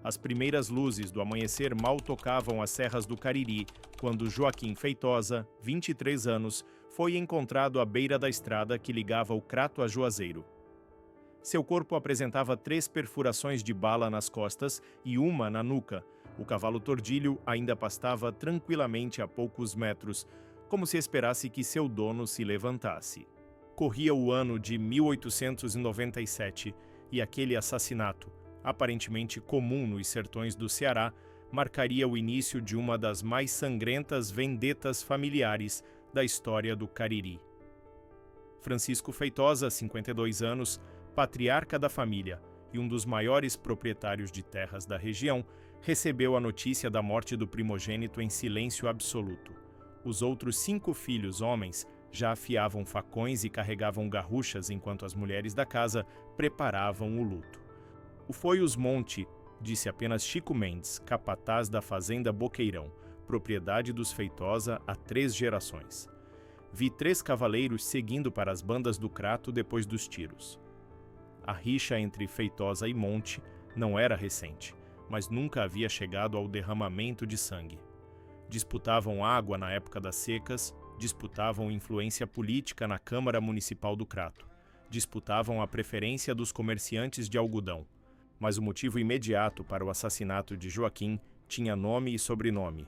As primeiras luzes do amanhecer mal tocavam as serras do Cariri, quando Joaquim Feitosa, 23 anos, foi encontrado à beira da estrada que ligava o Crato a Juazeiro. Seu corpo apresentava 3 perfurações de bala nas costas e uma na nuca. O cavalo Tordilho ainda pastava tranquilamente a poucos metros, como se esperasse que seu dono se levantasse. Corria o ano de 1897 e aquele assassinato, aparentemente comum nos sertões do Ceará, marcaria o início de uma das mais sangrentas vendetas familiares da história do Cariri. Francisco Feitosa, 52 anos, patriarca da família e um dos maiores proprietários de terras da região, recebeu a notícia da morte do primogênito em silêncio absoluto. Os outros 5 filhos homens já afiavam facões e carregavam garruchas enquanto as mulheres da casa preparavam o luto. O foi os Monte, disse apenas Chico Mendes, capataz da fazenda Boqueirão, propriedade dos Feitosa há 3 gerações. Vi 3 cavaleiros seguindo para as bandas do Crato depois dos tiros. A rixa entre Feitosa e Monte não era recente, mas nunca havia chegado ao derramamento de sangue. Disputavam água na época das secas, disputavam influência política na Câmara Municipal do Crato, disputavam a preferência dos comerciantes de algodão. Mas o motivo imediato para o assassinato de Joaquim tinha nome e sobrenome.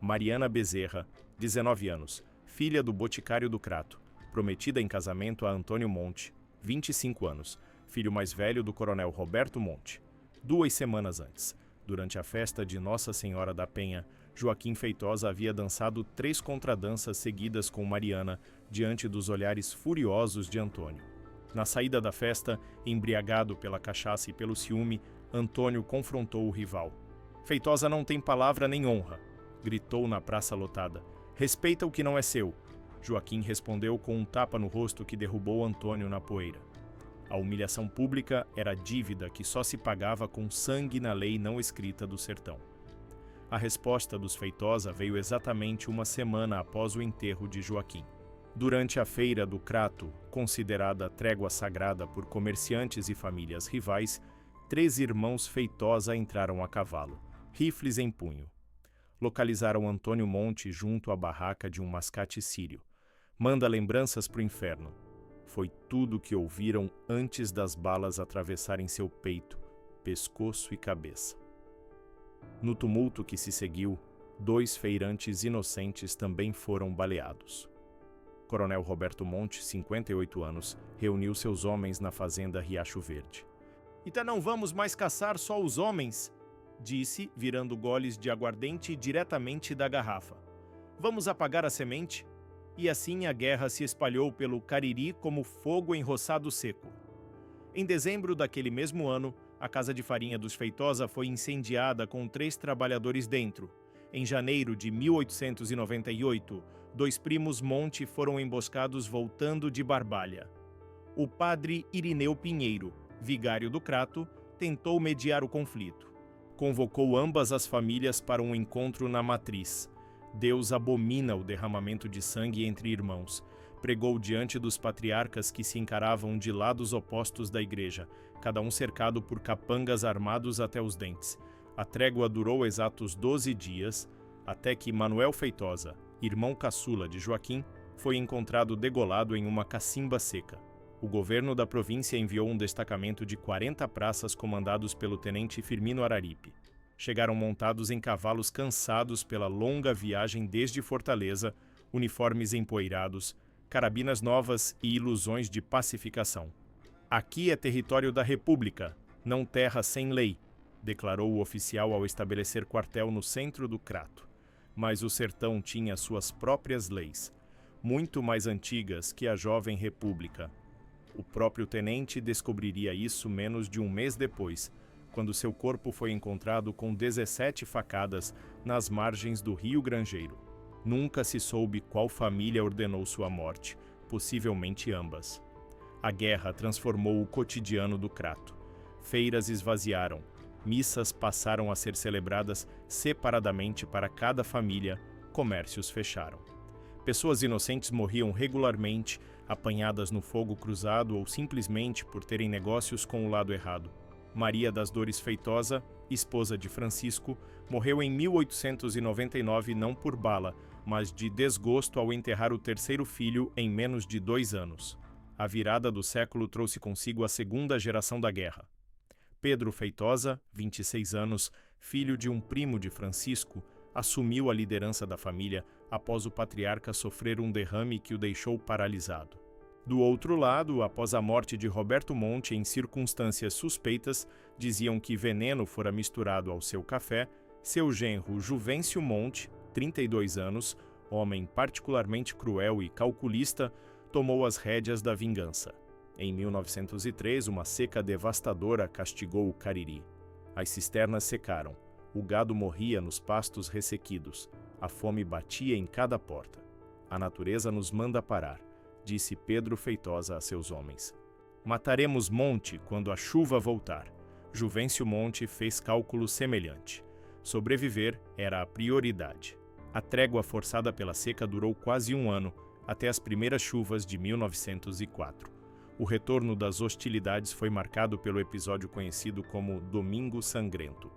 Mariana Bezerra, 19 anos, filha do boticário do Crato, prometida em casamento a Antônio Monte, 25 anos, filho mais velho do coronel Roberto Monte. 2 semanas antes, durante a festa de Nossa Senhora da Penha, Joaquim Feitosa havia dançado 3 contradanças seguidas com Mariana, diante dos olhares furiosos de Antônio. Na saída da festa, embriagado pela cachaça e pelo ciúme, Antônio confrontou o rival. Feitosa não tem palavra nem honra, gritou na praça lotada. Respeita o que não é seu. Joaquim respondeu com um tapa no rosto que derrubou Antônio na poeira. A humilhação pública era dívida que só se pagava com sangue na lei não escrita do sertão. A resposta dos Feitosa veio exatamente uma semana após o enterro de Joaquim. Durante a feira do Crato, considerada trégua sagrada por comerciantes e famílias rivais, 3 irmãos Feitosa entraram a cavalo, rifles em punho. Localizaram Antônio Monte junto à barraca de um mascate sírio. Manda lembranças pro inferno. Foi tudo que ouviram antes das balas atravessarem seu peito, pescoço e cabeça. No tumulto que se seguiu, 2 feirantes inocentes também foram baleados. Coronel Roberto Monte, 58 anos, reuniu seus homens na fazenda Riacho Verde. Então não vamos mais caçar só os homens, disse, virando goles de aguardente diretamente da garrafa. Vamos apagar a semente? E assim a guerra se espalhou pelo Cariri como fogo em roçado seco. Em dezembro daquele mesmo ano, a casa de farinha dos Feitosa foi incendiada com 3 trabalhadores dentro. Em janeiro de 1898, 2 primos Monte foram emboscados voltando de Barbalha. O padre Irineu Pinheiro, vigário do Crato, tentou mediar o conflito. Convocou ambas as famílias para um encontro na matriz. Deus abomina o derramamento de sangue entre irmãos. Pregou diante dos patriarcas que se encaravam de lados opostos da igreja, cada um cercado por capangas armados até os dentes. A trégua durou exatos 12 dias, até que Manuel Feitosa, irmão caçula de Joaquim, foi encontrado degolado em uma cacimba seca. O governo da província enviou um destacamento de 40 praças comandados pelo tenente Firmino Araripe. Chegaram montados em cavalos cansados pela longa viagem desde Fortaleza, uniformes empoeirados, carabinas novas e ilusões de pacificação. Aqui é território da República, não terra sem lei, declarou o oficial ao estabelecer quartel no centro do Crato. Mas o sertão tinha suas próprias leis, muito mais antigas que a jovem República. O próprio tenente descobriria isso menos de um mês depois, quando seu corpo foi encontrado com 17 facadas nas margens do Rio Grangeiro. Nunca se soube qual família ordenou sua morte, possivelmente ambas. A guerra transformou o cotidiano do Crato. Feiras esvaziaram, missas passaram a ser celebradas separadamente para cada família, comércios fecharam. Pessoas inocentes morriam regularmente, apanhadas no fogo cruzado ou simplesmente por terem negócios com o lado errado. Maria das Dores Feitosa, esposa de Francisco, morreu em 1899 não por bala, mas de desgosto ao enterrar o terceiro filho em menos de 2 anos. A virada do século trouxe consigo a segunda geração da guerra. Pedro Feitosa, 26 anos, filho de um primo de Francisco, assumiu a liderança da família após o patriarca sofrer um derrame que o deixou paralisado. Do outro lado, após a morte de Roberto Monte em circunstâncias suspeitas, diziam que veneno fora misturado ao seu café, seu genro Juvencio Monte, 32 anos, homem particularmente cruel e calculista, tomou as rédeas da vingança. Em 1903, uma seca devastadora castigou o Cariri. As cisternas secaram, o gado morria nos pastos ressequidos, a fome batia em cada porta. A natureza nos manda parar, disse Pedro Feitosa a seus homens. Mataremos Monte quando a chuva voltar. Juvencio Monte fez cálculo semelhante. Sobreviver era a prioridade. A trégua forçada pela seca durou quase 1 ano, até as primeiras chuvas de 1904. O retorno das hostilidades foi marcado pelo episódio conhecido como Domingo Sangrento.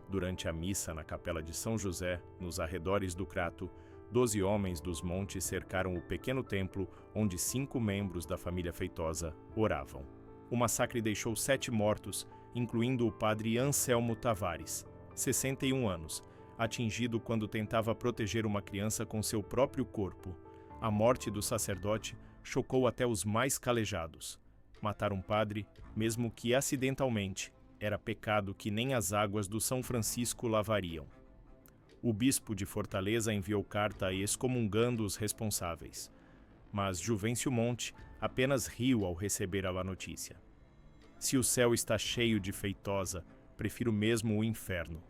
Durante a missa na Capela de São José, nos arredores do Crato, 12 homens dos montes cercaram o pequeno templo onde 5 membros da família Feitosa oravam. O massacre deixou 7 mortos, incluindo o padre Anselmo Tavares, 61 anos, atingido quando tentava proteger uma criança com seu próprio corpo. A morte do sacerdote chocou até os mais calejados. Matar um padre, mesmo que acidentalmente, era pecado que nem as águas do São Francisco lavariam. O bispo de Fortaleza enviou carta excomungando os responsáveis. Mas Juvencio Monte apenas riu ao receber a notícia. Se o céu está cheio de Feitosa, prefiro mesmo o inferno.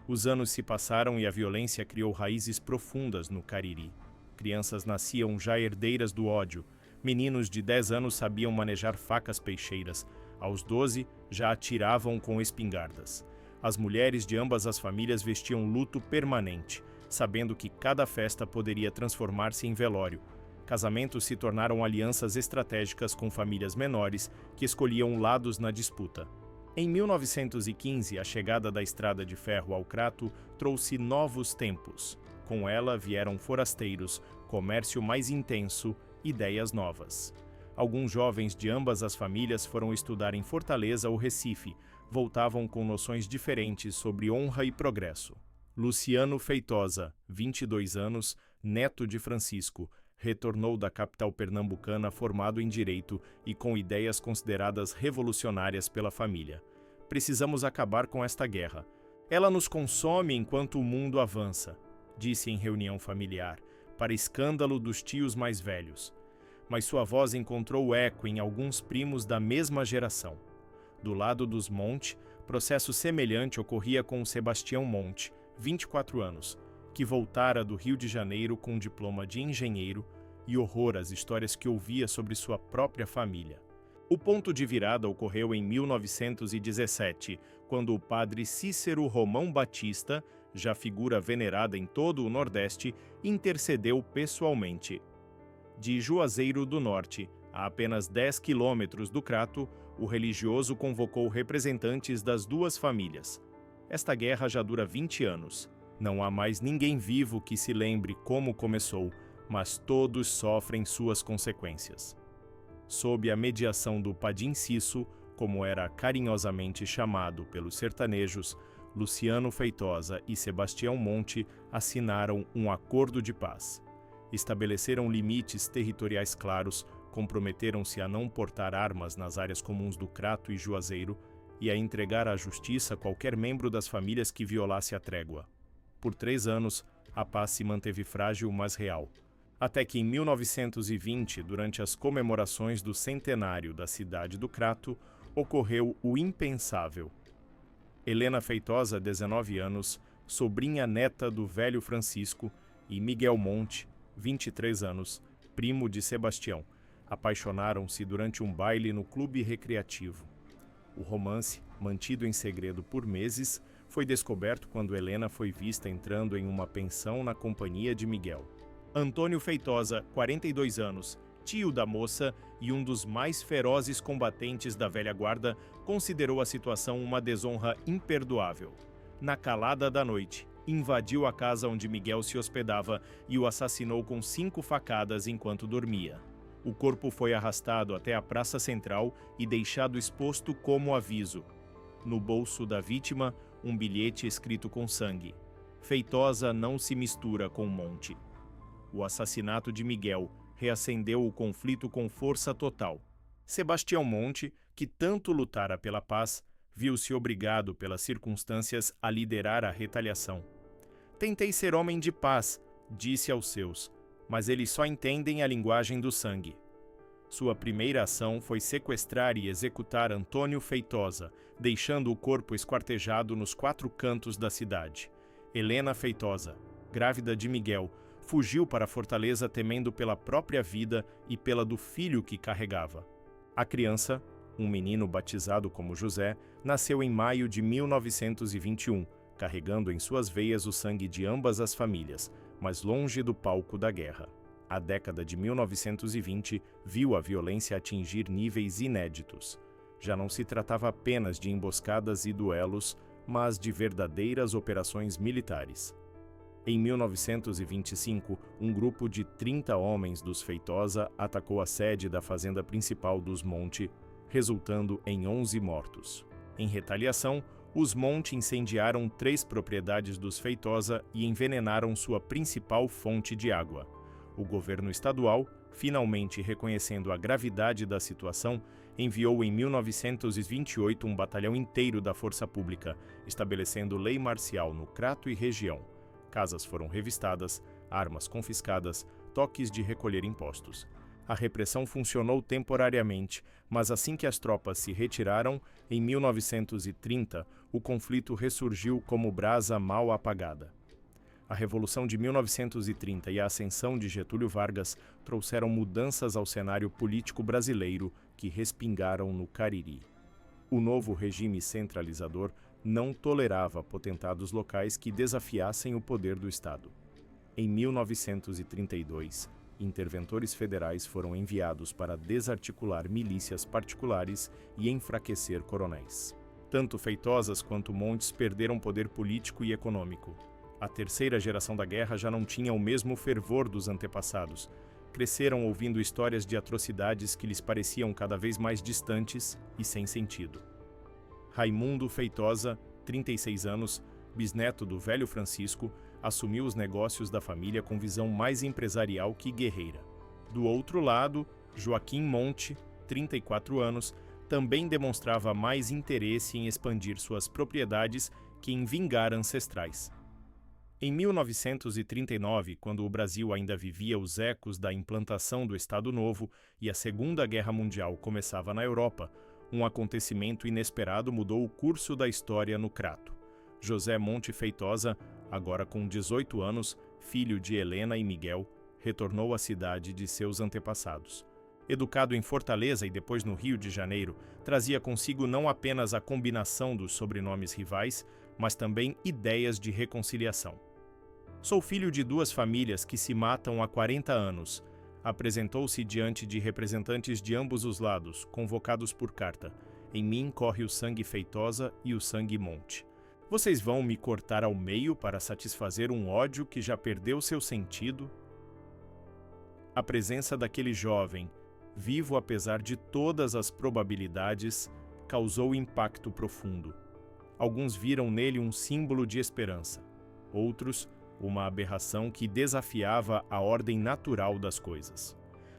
Os anos se passaram e a violência criou raízes profundas no Cariri. Crianças nasciam já herdeiras do ódio. Meninos de 10 anos sabiam manejar facas peixeiras. Aos 12, já atiravam com espingardas. As mulheres de ambas as famílias vestiam luto permanente, sabendo que cada festa poderia transformar-se em velório. Casamentos se tornaram alianças estratégicas com famílias menores que escolhiam lados na disputa. Em 1915, a chegada da estrada de ferro ao Crato trouxe novos tempos. Com ela vieram forasteiros, comércio mais intenso, ideias novas. Alguns jovens de ambas as famílias foram estudar em Fortaleza ou Recife, voltavam com noções diferentes sobre honra e progresso. Luciano Feitosa, 22 anos, neto de Francisco, retornou da capital pernambucana formado em direito e com ideias consideradas revolucionárias pela família. Precisamos acabar com esta guerra. Ela nos consome enquanto o mundo avança, disse em reunião familiar, para escândalo dos tios mais velhos. Mas sua voz encontrou eco em alguns primos da mesma geração. Do lado dos Monte, processo semelhante ocorria com Sebastião Monte, 24 anos, que voltara do Rio de Janeiro com um diploma de engenheiro e horror às histórias que ouvia sobre sua própria família. O ponto de virada ocorreu em 1917, quando o padre Cícero Romão Batista, já figura venerada em todo o Nordeste, intercedeu pessoalmente. De Juazeiro do Norte, a apenas 10 quilômetros do Crato, o religioso convocou representantes das duas famílias. Esta guerra já dura 20 anos. Não há mais ninguém vivo que se lembre como começou, mas todos sofrem suas consequências. Sob a mediação do Padim Cisso, como era carinhosamente chamado pelos sertanejos, Luciano Feitosa e Sebastião Monte assinaram um acordo de paz. Estabeleceram limites territoriais claros, comprometeram-se a não portar armas nas áreas comuns do Crato e Juazeiro e a entregar à justiça qualquer membro das famílias que violasse a trégua. Por 3 anos, a paz se manteve frágil, mas real. Até que em 1920, durante as comemorações do centenário da cidade do Crato, ocorreu o impensável. Helena Feitosa, 19 anos, sobrinha neta do velho Francisco, e Miguel Monte, 23 anos, primo de Sebastião, apaixonaram-se durante um baile no clube recreativo. O romance, mantido em segredo por meses, foi descoberto quando Helena foi vista entrando em uma pensão na companhia de Miguel. Antônio Feitosa, 42 anos, tio da moça e um dos mais ferozes combatentes da velha guarda, considerou a situação uma desonra imperdoável. Na calada da noite, invadiu a casa onde Miguel se hospedava e o assassinou com 5 facadas enquanto dormia. O corpo foi arrastado até a praça central e deixado exposto como aviso. No bolso da vítima, um bilhete escrito com sangue: Feitosa não se mistura com Monte. O assassinato de Miguel reacendeu o conflito com força total. Sebastião Monte, que tanto lutara pela paz, viu-se obrigado pelas circunstâncias a liderar a retaliação. Tentei ser homem de paz, disse aos seus, mas eles só entendem a linguagem do sangue. Sua primeira ação foi sequestrar e executar Antônio Feitosa, deixando o corpo esquartejado nos 4 cantos da cidade. Helena Feitosa, grávida de Miguel, fugiu para a fortaleza temendo pela própria vida e pela do filho que carregava. A criança, um menino batizado como José, nasceu em maio de 1921, carregando em suas veias o sangue de ambas as famílias, mas longe do palco da guerra. A década de 1920 viu a violência atingir níveis inéditos. Já não se tratava apenas de emboscadas e duelos, mas de verdadeiras operações militares. Em 1925, um grupo de 30 homens dos Feitosa atacou a sede da fazenda principal dos Monte, resultando em 11 mortos. Em retaliação, os Monte incendiaram 3 propriedades dos Feitosa e envenenaram sua principal fonte de água. O governo estadual, finalmente reconhecendo a gravidade da situação, enviou em 1928 um batalhão inteiro da Força Pública, estabelecendo lei marcial no Crato e região. Casas foram revistadas, armas confiscadas, toques de recolher impostos. A repressão funcionou temporariamente, mas assim que as tropas se retiraram, em 1930, o conflito ressurgiu como brasa mal apagada. A Revolução de 1930 e a ascensão de Getúlio Vargas trouxeram mudanças ao cenário político brasileiro que respingaram no Cariri. O novo regime centralizador não tolerava potentados locais que desafiassem o poder do Estado. Em 1932, interventores federais foram enviados para desarticular milícias particulares e enfraquecer coronéis. Tanto Feitosas quanto Montes perderam poder político e econômico. A terceira geração da guerra já não tinha o mesmo fervor dos antepassados. Cresceram ouvindo histórias de atrocidades que lhes pareciam cada vez mais distantes e sem sentido. Raimundo Feitosa, 36 anos, bisneto do velho Francisco, assumiu os negócios da família com visão mais empresarial que guerreira. Do outro lado, Joaquim Monte, 34 anos, também demonstrava mais interesse em expandir suas propriedades que em vingar ancestrais. Em 1939, quando o Brasil ainda vivia os ecos da implantação do Estado Novo e a Segunda Guerra Mundial começava na Europa, um acontecimento inesperado mudou o curso da história no Crato. José Monte Feitosa, agora com 18 anos, filho de Helena e Miguel, retornou à cidade de seus antepassados. Educado em Fortaleza e depois no Rio de Janeiro, trazia consigo não apenas a combinação dos sobrenomes rivais, mas também ideias de reconciliação. Sou filho de 2 famílias que se matam há 40 anos. Apresentou-se diante de representantes de ambos os lados, convocados por carta. Em mim corre o sangue Feitosa e o sangue Monte. Vocês vão me cortar ao meio para satisfazer um ódio que já perdeu seu sentido? A presença daquele jovem, vivo apesar de todas as probabilidades, causou impacto profundo. Alguns viram nele um símbolo de esperança. Outros, uma aberração que desafiava a ordem natural das coisas.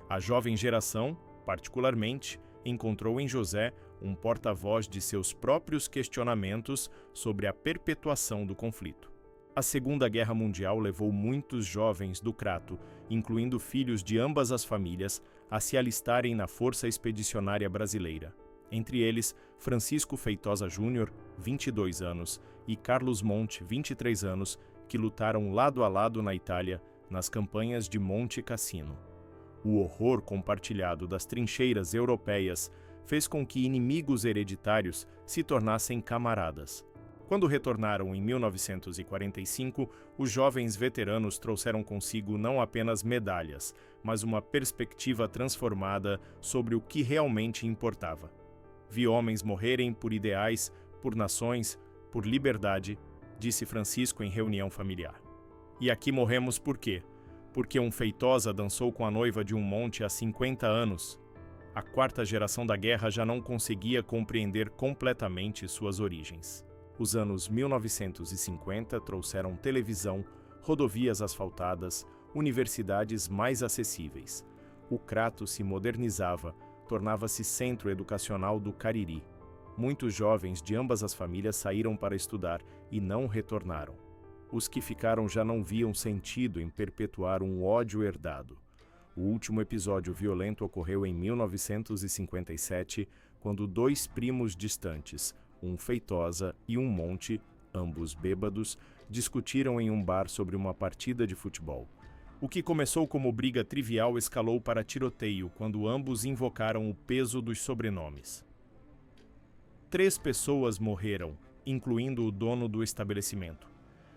A jovem geração, particularmente, encontrou em José um porta-voz de seus próprios questionamentos sobre a perpetuação do conflito. A Segunda Guerra Mundial levou muitos jovens do Crato, incluindo filhos de ambas as famílias, a se alistarem na Força Expedicionária Brasileira. Entre eles, Francisco Feitosa Júnior, 22 anos, e Carlos Monte, 23 anos, que lutaram lado a lado na Itália, nas campanhas de Monte Cassino. O horror compartilhado das trincheiras europeias fez com que inimigos hereditários se tornassem camaradas. Quando retornaram em 1945, os jovens veteranos trouxeram consigo não apenas medalhas, mas uma perspectiva transformada sobre o que realmente importava. Vi homens morrerem por ideais, por nações, por liberdade, disse Francisco em reunião familiar. E aqui morremos por quê? Porque um Feitosa dançou com a noiva de um monte há 50 anos. A quarta geração da guerra já não conseguia compreender completamente suas origens. Os anos 1950 trouxeram televisão, rodovias asfaltadas, universidades mais acessíveis. O Crato se modernizava, tornava-se centro educacional do Cariri. Muitos jovens de ambas as famílias saíram para estudar e não retornaram. Os que ficaram já não viam sentido em perpetuar um ódio herdado. O último episódio violento ocorreu em 1957, quando dois primos distantes, um Feitosa e um Monte, ambos bêbados, discutiram em um bar sobre uma partida de futebol. O que começou como briga trivial escalou para tiroteio quando ambos invocaram o peso dos sobrenomes. 3 pessoas morreram, incluindo o dono do estabelecimento.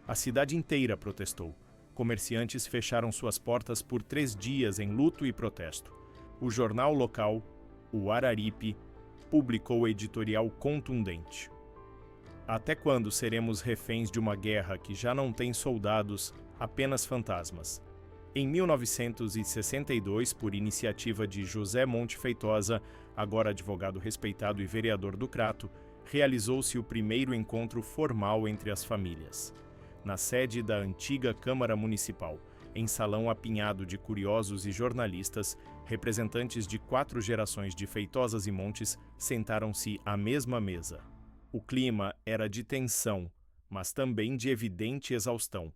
A cidade inteira protestou. Comerciantes fecharam suas portas por 3 dias em luto e protesto. O jornal local, o Araripe, publicou editorial contundente. Até quando seremos reféns de uma guerra que já não tem soldados, apenas fantasmas? Em 1962, por iniciativa de José Monte Feitosa, agora advogado respeitado e vereador do Crato, realizou-se o primeiro encontro formal entre as famílias. Na sede da antiga Câmara Municipal, em salão apinhado de curiosos e jornalistas, representantes de 4 gerações de Feitosas e Montes sentaram-se à mesma mesa. O clima era de tensão, mas também de evidente exaustão.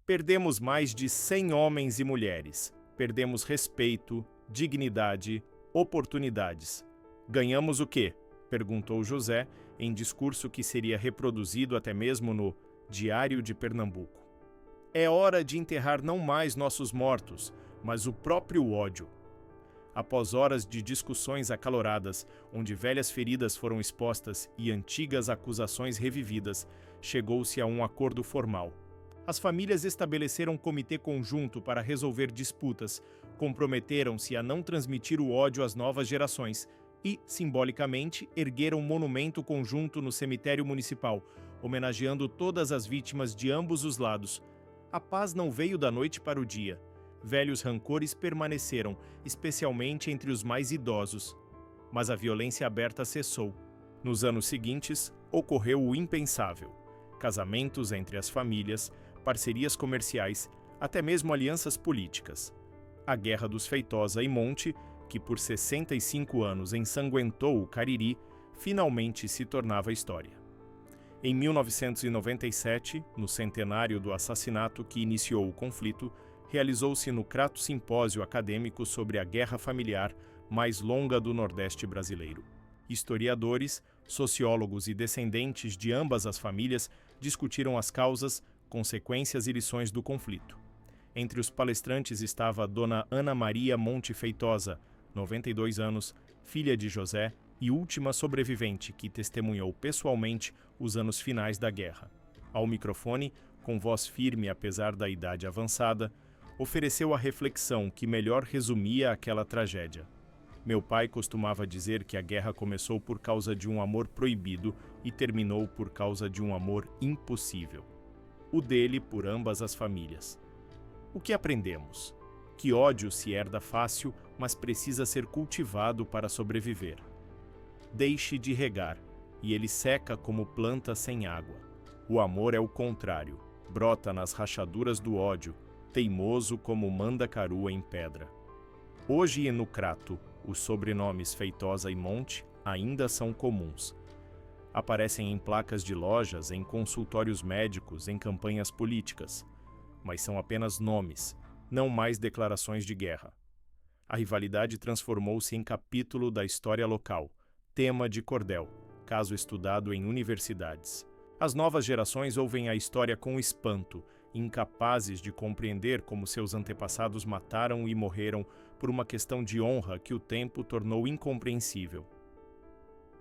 Perdemos mais de 100 homens e mulheres. Perdemos respeito, dignidade, oportunidades. Ganhamos o quê? Perguntou José, em discurso que seria reproduzido até mesmo no Diário de Pernambuco. É hora de enterrar não mais nossos mortos, mas o próprio ódio. Após horas de discussões acaloradas, onde velhas feridas foram expostas e antigas acusações revividas, chegou-se a um acordo formal. As famílias estabeleceram um comitê conjunto para resolver disputas, comprometeram-se a não transmitir o ódio às novas gerações e, simbolicamente, ergueram um monumento conjunto no cemitério municipal, homenageando todas as vítimas de ambos os lados. A paz não veio da noite para o dia. Velhos rancores permaneceram, especialmente entre os mais idosos. Mas a violência aberta cessou. Nos anos seguintes, ocorreu o impensável. Casamentos entre as famílias, parcerias comerciais, até mesmo alianças políticas. A Guerra dos Feitosa e Monte, que por 65 anos ensanguentou o Cariri, finalmente se tornava história. Em 1997, no centenário do assassinato que iniciou o conflito, realizou-se no Crato Simpósio Acadêmico sobre a Guerra Familiar mais longa do Nordeste brasileiro. Historiadores, sociólogos e descendentes de ambas as famílias discutiram as causas, consequências e lições do conflito. Entre os palestrantes estava a Dona Ana Maria Monte Feitosa, 92 anos, filha de José e última sobrevivente que testemunhou pessoalmente os anos finais da guerra. Ao microfone, com voz firme apesar da idade avançada, ofereceu a reflexão que melhor resumia aquela tragédia. Meu pai costumava dizer que a guerra começou por causa de um amor proibido e terminou por causa de um amor impossível. O dele por ambas as famílias. O que aprendemos? Que ódio se herda fácil, mas precisa ser cultivado para sobreviver. Deixe de regar, e ele seca como planta sem água. O amor é o contrário, brota nas rachaduras do ódio, teimoso como mandacaru em pedra. Hoje e no Crato, os sobrenomes Feitosa e Monte ainda são comuns. Aparecem em placas de lojas, em consultórios médicos, em campanhas políticas. Mas são apenas nomes, não mais declarações de guerra. A rivalidade transformou-se em capítulo da história local, tema de cordel, caso estudado em universidades. As novas gerações ouvem a história com espanto, incapazes de compreender como seus antepassados mataram e morreram por uma questão de honra que o tempo tornou incompreensível.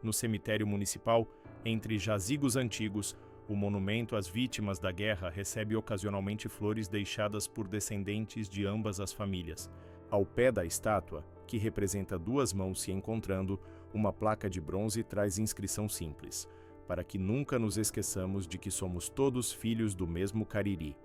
No cemitério municipal, Entre jazigos antigos, o monumento às vítimas da guerra recebe ocasionalmente flores deixadas por descendentes de ambas as famílias. Ao pé da estátua, que representa duas mãos se encontrando, uma placa de bronze traz inscrição simples: para que nunca nos esqueçamos de que somos todos filhos do mesmo Cariri.